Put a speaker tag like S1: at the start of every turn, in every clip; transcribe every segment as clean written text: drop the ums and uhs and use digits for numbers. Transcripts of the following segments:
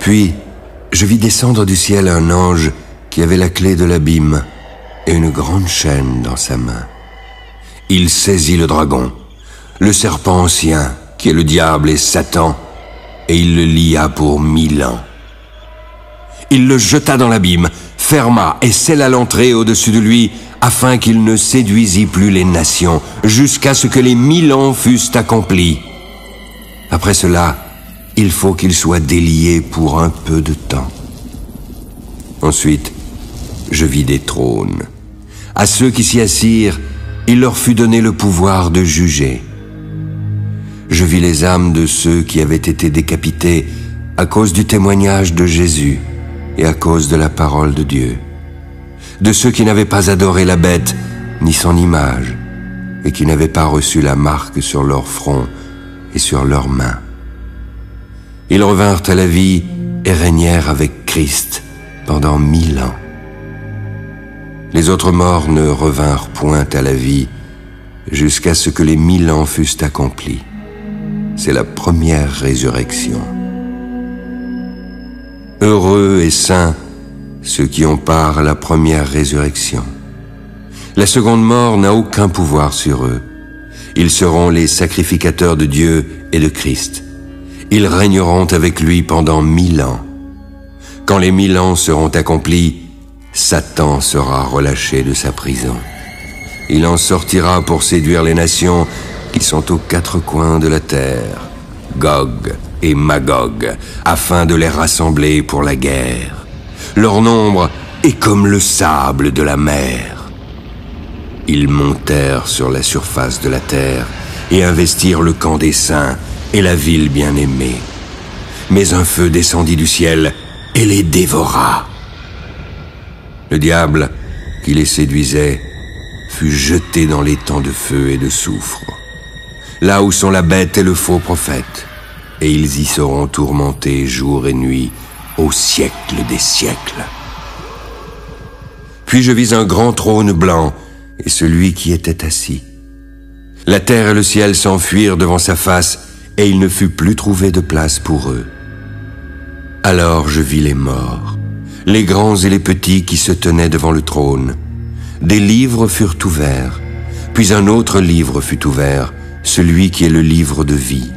S1: Puis, je vis descendre du ciel un ange qui avait la clé de l'abîme et une grande chaîne dans sa main. Il saisit le dragon, le serpent ancien, qui est le diable et Satan, et il le lia pour 1000 ans. Il le jeta dans l'abîme, ferma et scella l'entrée au-dessus de lui, afin qu'il ne séduisît plus les nations, jusqu'à ce que les 1000 ans fussent accomplis. Après cela, il faut qu'il soit délié pour un peu de temps. Ensuite, je vis des trônes. À ceux qui s'y assirent, il leur fut donné le pouvoir de juger. Je vis les âmes de ceux qui avaient été décapités à cause du témoignage de Jésus et à cause de la parole de Dieu, de ceux qui n'avaient pas adoré la bête ni son image et qui n'avaient pas reçu la marque sur leur front et sur leurs mains. Ils revinrent à la vie et régnèrent avec Christ pendant 1000 ans. Les autres morts ne revinrent point à la vie jusqu'à ce que les 1000 ans fussent accomplis. C'est la première résurrection. Heureux et saints ceux qui ont part à la première résurrection. La seconde mort n'a aucun pouvoir sur eux. Ils seront les sacrificateurs de Dieu et de Christ. Ils régneront avec lui pendant 1000 ans. Quand les 1000 ans seront accomplis, Satan sera relâché de sa prison. Il en sortira pour séduire les nations qui sont aux 4 coins de la terre, Gog et Magog, afin de les rassembler pour la guerre. Leur nombre est comme le sable de la mer. Ils montèrent sur la surface de la terre et investirent le camp des saints et la ville bien-aimée. Mais un feu descendit du ciel et les dévora. Le diable, qui les séduisait, fut jeté dans l'étang de feu et de soufre, là où sont la bête et le faux prophète, et ils y seront tourmentés jour et nuit, au siècle des siècles. Puis je vis un grand trône blanc, et celui qui était assis. La terre et le ciel s'enfuirent devant sa face, et il ne fut plus trouvé de place pour eux. Alors je vis les morts, les grands et les petits qui se tenaient devant le trône. Des livres furent ouverts, puis un autre livre fut ouvert, celui qui est le livre de vie.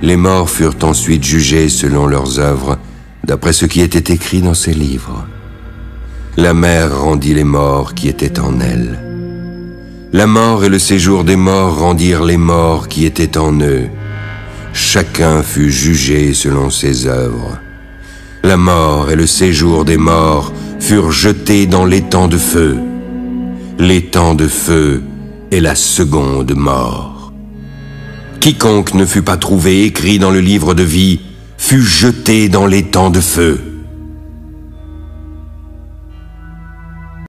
S1: Les morts furent ensuite jugés selon leurs œuvres, d'après ce qui était écrit dans ces livres. La mer rendit les morts qui étaient en elle. La mort et le séjour des morts rendirent les morts qui étaient en eux. Chacun fut jugé selon ses œuvres. La mort et le séjour des morts furent jetés dans l'étang de feu. L'étang de feu est la seconde mort. Quiconque ne fut pas trouvé écrit dans le livre de vie fut jeté dans l'étang de feu.